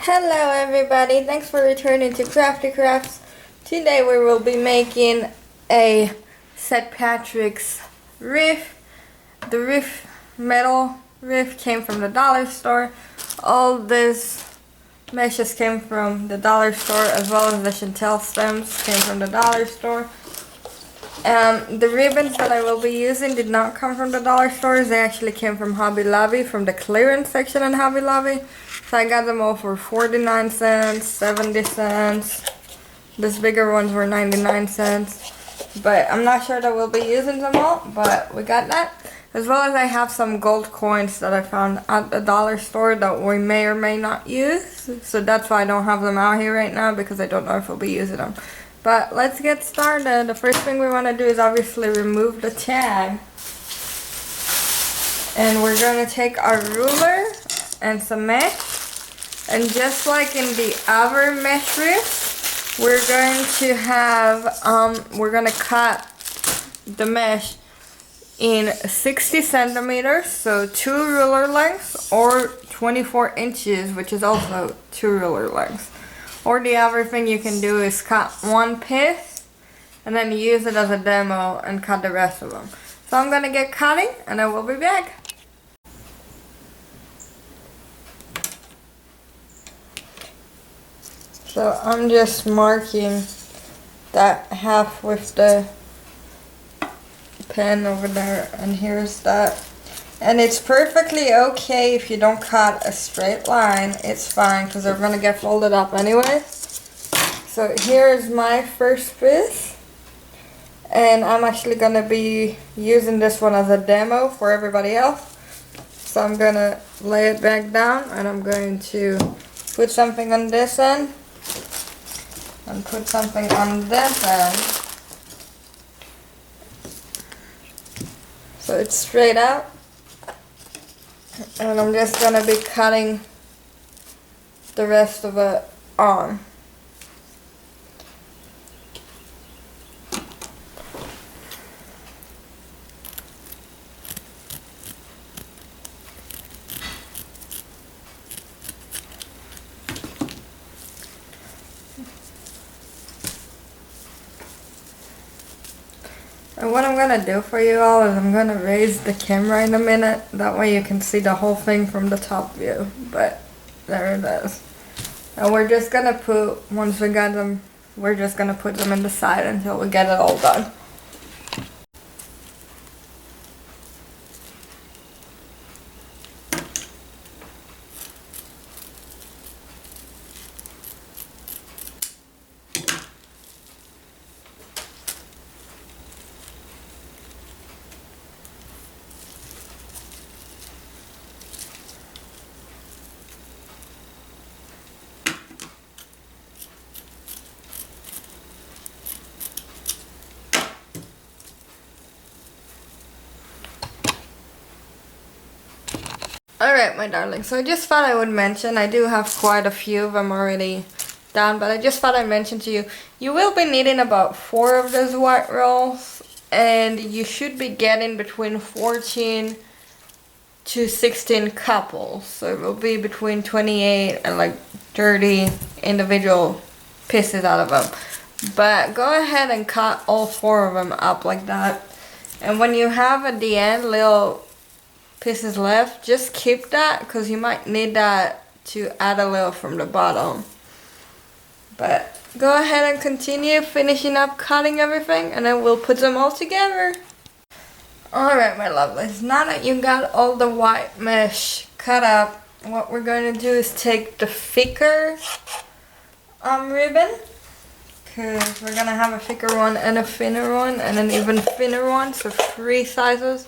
Hello everybody, thanks for returning to Crafty Crafts. Today we will be making a St. Patrick's Wreath. The Wreath, metal Wreath, came from the dollar store. All this meshes came from the dollar store, as well as the chantel stems came from the dollar store. The ribbons that I will be using did not come from the dollar stores. They actually came from Hobby Lobby, from the clearance section in Hobby Lobby. So I got them all for 49 cents, 70 cents. These bigger ones were 99 cents. But I'm not sure that we'll be using them all, but we got that. As well as I have some gold coins that I found at the dollar store that we may or may not use. So that's why I don't have them out here right now, because I don't know if we'll be using them. But let's get started. The first thing we want to do is obviously remove the tag. And we're going to take our ruler and some mesh. And just like in the other mesh rips, we're going to cut the mesh in 60 centimeters, so 2 ruler lengths, or 24 inches, which is also 2 ruler lengths. Or the other thing you can do is cut one piece and then use it as a demo and cut the rest of them. So I'm going to get cutting and I will be back. So I'm just marking that half with the pen over there, and here's that. And it's perfectly okay if you don't cut a straight line. It's fine, because they're going to get folded up anyway. So here's my first piece. And I'm actually going to be using this one as a demo for everybody else. So I'm going to lay it back down, and I'm going to put something on this end. And put something on this end. So it's straight out. And I'm just going to be cutting the rest of it on. And what I'm going to do for you all is I'm going to raise the camera in a minute. That way you can see the whole thing from the top view. But there it is. And we're just going to put, once we got them, we're just going to put them in the side until we get it all done. Alright, my darling, so I just thought I would mention, I do have quite a few of them already done, but I just thought I'd mention to you, you will be needing about 4 of those white rolls, and you should be getting between 14 to 16 couples, so it will be between 28 and like 30 individual pieces out of them. But go ahead and cut all 4 of them up like that, and when you have at the end little pieces left, just keep that, because you might need that to add a little from the bottom. But go ahead and continue finishing up cutting everything, and then we'll put them all together. Alright, my lovelies, now that you got all the white mesh cut up, what we're going to do is take the thicker ribbon, because we're going to have a thicker one and a thinner one and an even thinner one, so 3 sizes.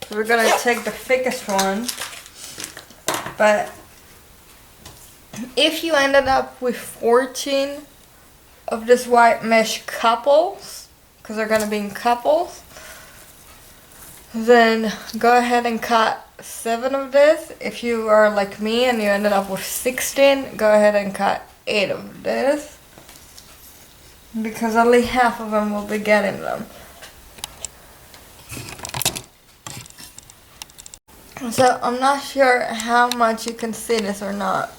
So we're going to take the thickest one, but if you ended up with 14 of this white mesh couples, because they're going to be in couples, then go ahead and cut 7 of this. If you are like me and you ended up with 16, go ahead and cut 8 of this, because only half of them will be getting them. So I'm not sure how much you can see this or not,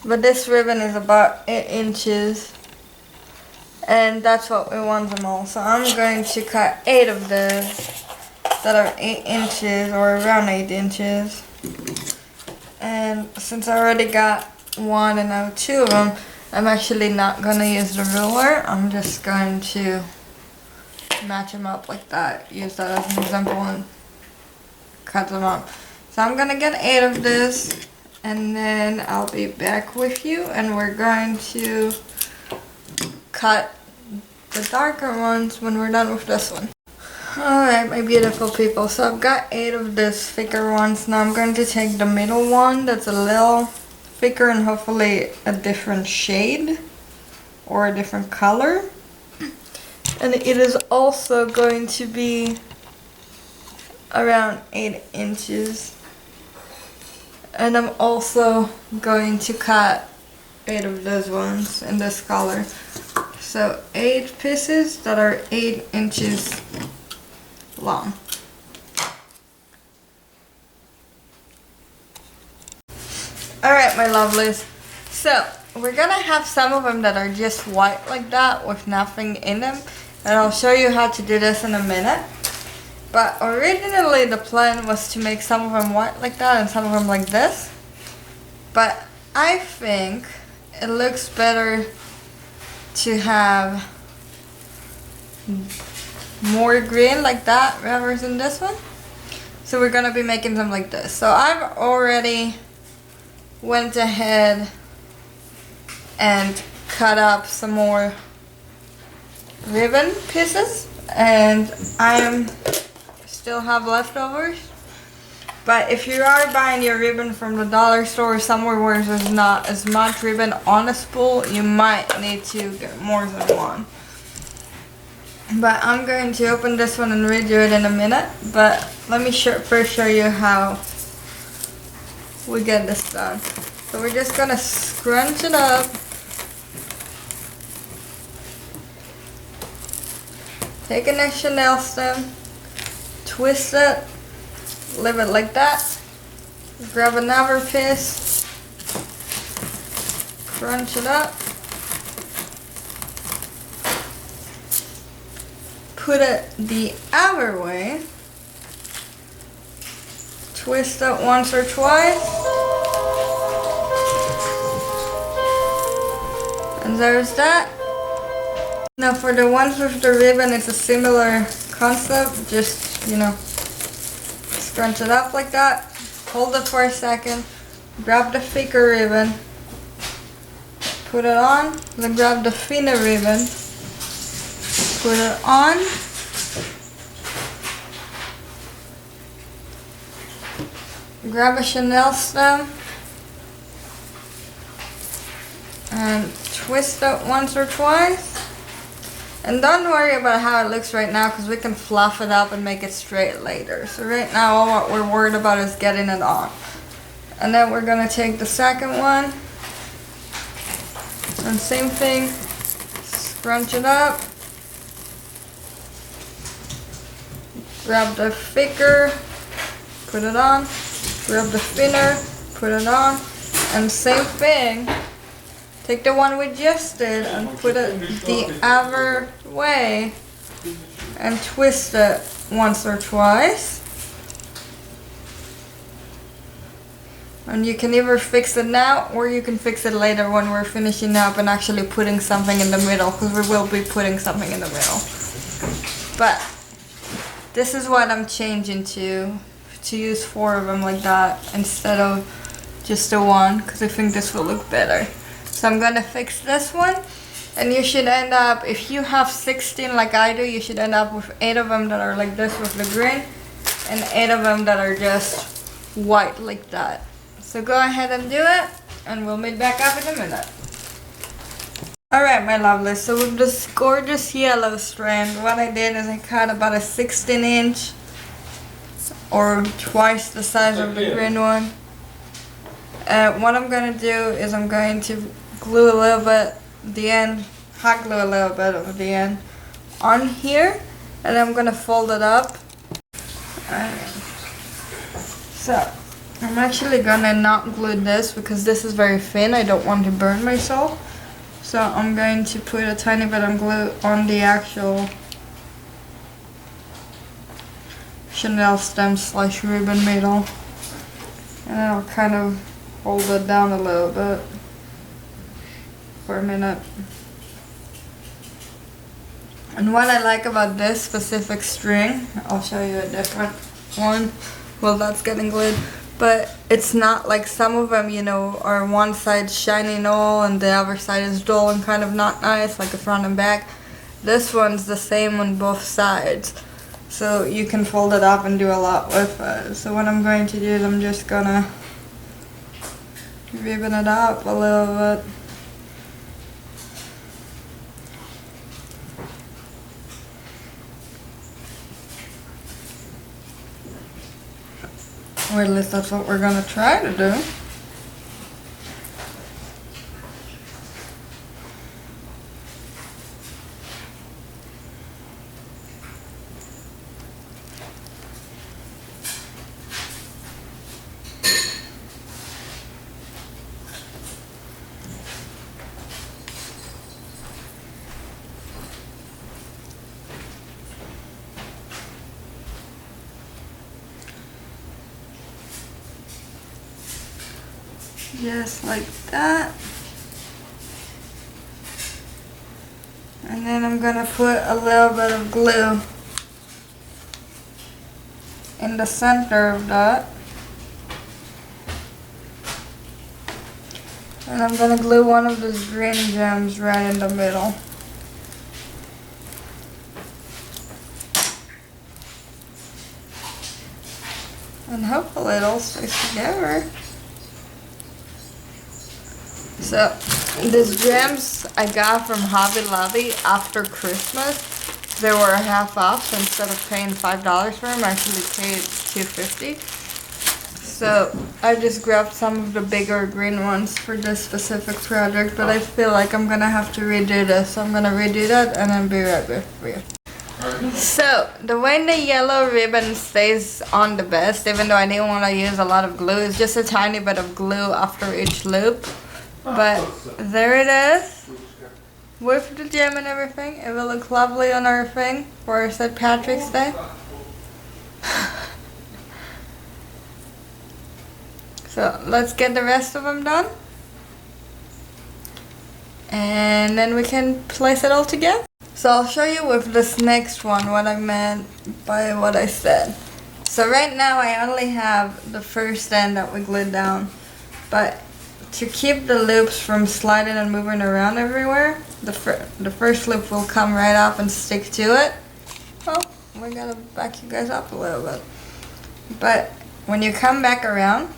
But this ribbon is about 8 inches. And that's what we want them all. So I'm going to cut 8 of those that are 8 inches or around 8 inches. And since I already got 1 and now 2 of them, I'm actually not going to use the ruler. I'm just going to match them up like that. Use that as an example and cut them up. So I'm going to get 8 of this and then I'll be back with you and we're going to cut the darker ones when we're done with this one. Alright, my beautiful people, so I've got 8 of these thicker ones. Now I'm going to take the middle one that's a little thicker and hopefully a different shade or a different color. And it is also going to be around 8 inches. And I'm also going to cut 8 of those ones in this color. So 8 pieces that are 8 inches long. Alright, my lovelies. So we're gonna have some of them that are just white like that with nothing in them. And I'll show you how to do this in a minute. But originally the plan was to make some of them white like that and some of them like this. But I think it looks better to have more green like that rather than this one. So we're gonna be making them like this. So I've already went ahead and cut up some more ribbon pieces and I still have leftovers. But if you are buying your ribbon from the dollar store or somewhere where there's not as much ribbon on a spool, you might need to get more than one. But I'm going to open this one and redo it in a minute. But let me first show you how we get this done. So we're just gonna scrunch it up. Take an extra nail stem, twist it, leave it like that. Grab another piece, crunch it up, put it the other way, twist it once or twice, and there's that. Now for the ones with the ribbon, it's a similar concept, just, you know, scrunch it up like that, hold it for a second, grab the thicker ribbon, put it on, then grab the thinner ribbon, put it on, grab a Chanel stem, and twist it once or twice. And don't worry about how it looks right now because we can fluff it up and make it straight later. So right now all what we're worried about is getting it on. And then we're going to take the second one. And same thing. Scrunch it up. Grab the thicker. Put it on. Grab the thinner. Put it on. And same thing. Take the one we just did and put it the other way and twist it once or twice. And you can either fix it now or you can fix it later when we're finishing up and actually putting something in the middle, because we will be putting something in the middle. But this is what I'm changing to use 4 of them like that instead of just the one, because I think this will look better. So I'm gonna fix this one, and you should end up, if you have 16 like I do, you should end up with 8 of them that are like this with the green, and 8 of them that are just white like that. So go ahead and do it, and we'll meet back up in a minute. Alright my lovely, so with this gorgeous yellow strand, what I did is I cut about a 16-inch, or twice the size of the green one. What I'm going to do is I'm going to glue a little bit the end, hot glue a little bit of the end on here, and I'm going to fold it up. So I'm actually gonna not glue this because this is very thin. I don't want to burn myself. So I'm going to put a tiny bit of glue on the actual Chanel stem / ribbon middle. And then I'll kind of hold it down a little bit for a minute. And what I like about this specific string, I'll show you a different one. Well, that's getting glued. But it's not like some of them, you know, are one side shiny and all and the other side is dull and kind of not nice, like the front and back. This one's the same on both sides. So you can fold it up and do a lot with it. So what I'm going to do is I'm just gonna ribbon it up a little bit. Or at least that's what we're gonna try to do. Just like that. And then I'm gonna put a little bit of glue in the center of that. And I'm gonna glue one of those green gems right in the middle. And hopefully it all stays together. So, these gems I got from Hobby Lobby after Christmas. They were half off, so instead of paying $5 for them, I actually paid $2.50. So, I just grabbed some of the bigger green ones for this specific project, but I feel like I'm gonna have to redo this. So I'm gonna redo that and then be right back for you. So, the way the yellow ribbon stays on the best, even though I didn't want to use a lot of glue, is just a tiny bit of glue after each loop. But there it is, with the gem and everything. It will look lovely on our thing for St. Patrick's Day. So let's get the rest of them done. And then we can place it all together. So I'll show you with this next one what I meant by what I said. So right now I only have the first end that we glued down. But to keep the loops from sliding and moving around everywhere, the first loop will come right up and stick to it. Oh, we gotta back you guys up a little bit. But when you come back around,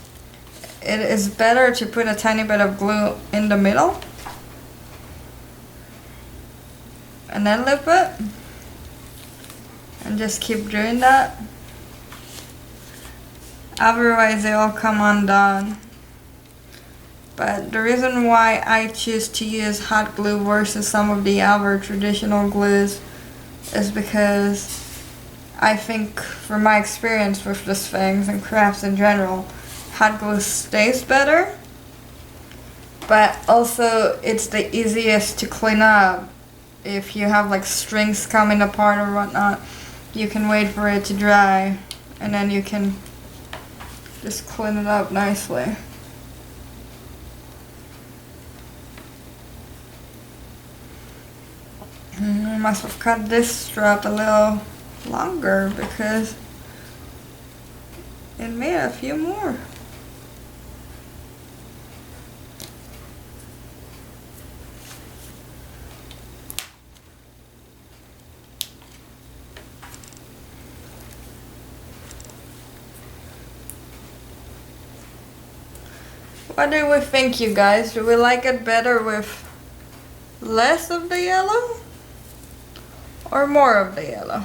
it is better to put a tiny bit of glue in the middle. And then loop it. And just keep doing that. Otherwise they all come undone. But the reason why I choose to use hot glue versus some of the other traditional glues is because I think from my experience with these things and crafts in general, hot glue stays better, but also it's the easiest to clean up. If you have like strings coming apart or whatnot, you can wait for it to dry and then you can just clean it up nicely. I must have cut this strap a little longer because it made a few more. What do we think, you guys? Do we like it better with less of the yellow or more of the yellow?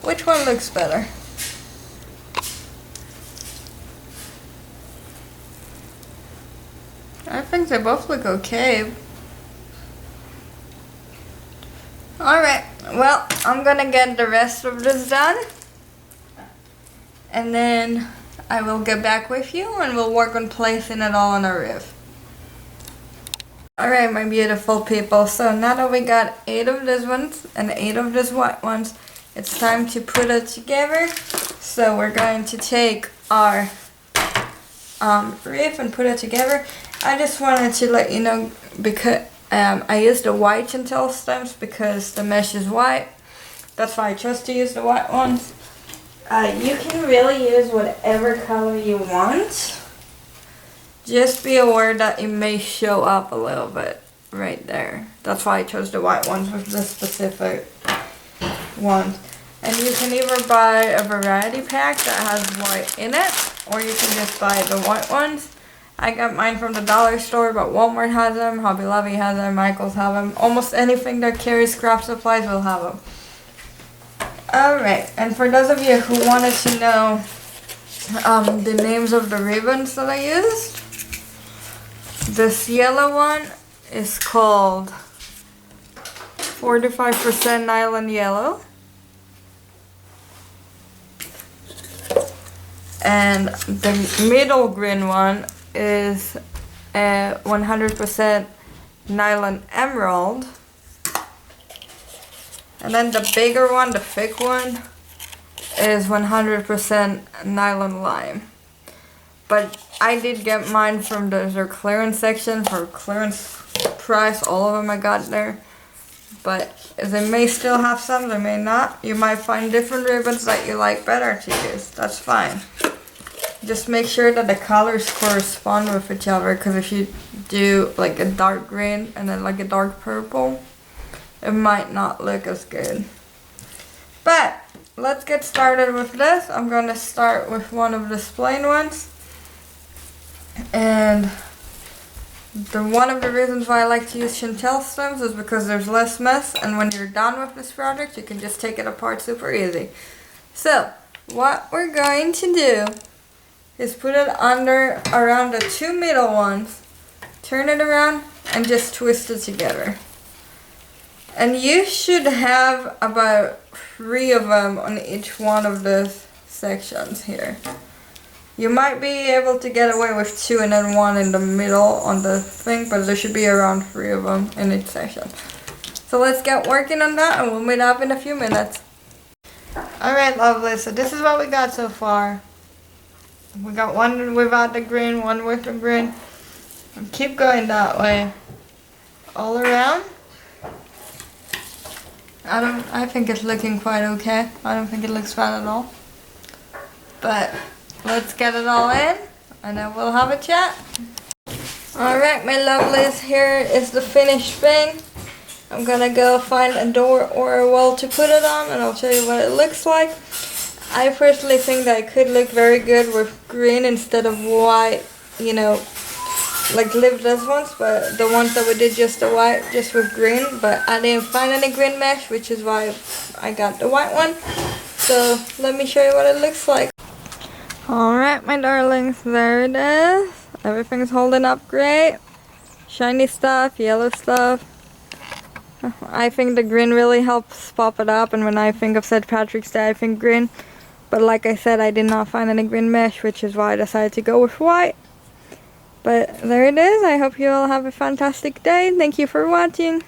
Which one looks better? I think they both look okay. Alright, well, I'm gonna get the rest of this done. and then I will get back with you and we'll work on placing it all on our wreath. Alright, my beautiful people, so now that we got 8 of these ones and 8 of these white ones, it's time to put it together. So we're going to take our wreath and put it together. I just wanted to let you know, because I used the white chantel stems because the mesh is white. That's why I chose to use the white ones. You can really use whatever color you want. Just be aware that it may show up a little bit right there. That's why I chose the white ones with the specific ones. And you can either buy a variety pack that has white in it, or you can just buy the white ones. I got mine from the dollar store, but Walmart has them, Hobby Lobby has them, Michaels have them. Almost anything that carries craft supplies will have them. Alright, and for those of you who wanted to know the names of the ribbons that I used, this yellow one is called 45% nylon yellow. And the middle green one is 100% nylon emerald. And then the bigger one, the thick one, is 100% nylon lime. But I did get mine from their clearance section for clearance price. All of them I got there. But they may still have some, they may not. You might find different ribbons that you like better to use. That's fine. Just make sure that the colors correspond with each other, because if you do like a dark green and then like a dark purple, it might not look as good. But let's get started with this. I'm going to start with one of the plain ones. And one of the reasons why I like to use chantel stems is because there's less mess, and when you're done with this project, you can just take it apart super easy. So, what we're going to do is put it around the 2 middle ones, turn it around, and just twist it together. And you should have about 3 of them on each one of the sections here. You might be able to get away with 2 and then 1 in the middle on the thing, but there should be around 3 of them in each section. So let's get working on that, and we'll meet up in a few minutes. Alright, lovely, so this is what we got so far. We got one without the green, one with the green. And keep going that way. All around. I think it's looking quite okay. I don't think it looks bad at all. But let's get it all in, and then we'll have a chat. Alright, my lovelies, here is the finished thing. I'm gonna go find a door or a wall to put it on, and I'll show you what it looks like. I personally think that it could look very good with green instead of white, you know, like liveless ones, but the ones that we did just the white, just with green, but I didn't find any green mesh, which is why I got the white one. So let me show you what it looks like. Alright, my darlings, there it is. Everything's holding up great. Shiny stuff, yellow stuff. I think the green really helps pop it up, and when I think of St. Patrick's Day, I think green. But like I said, I did not find any green mesh, which is why I decided to go with white. But there it is. I hope you all have a fantastic day. Thank you for watching.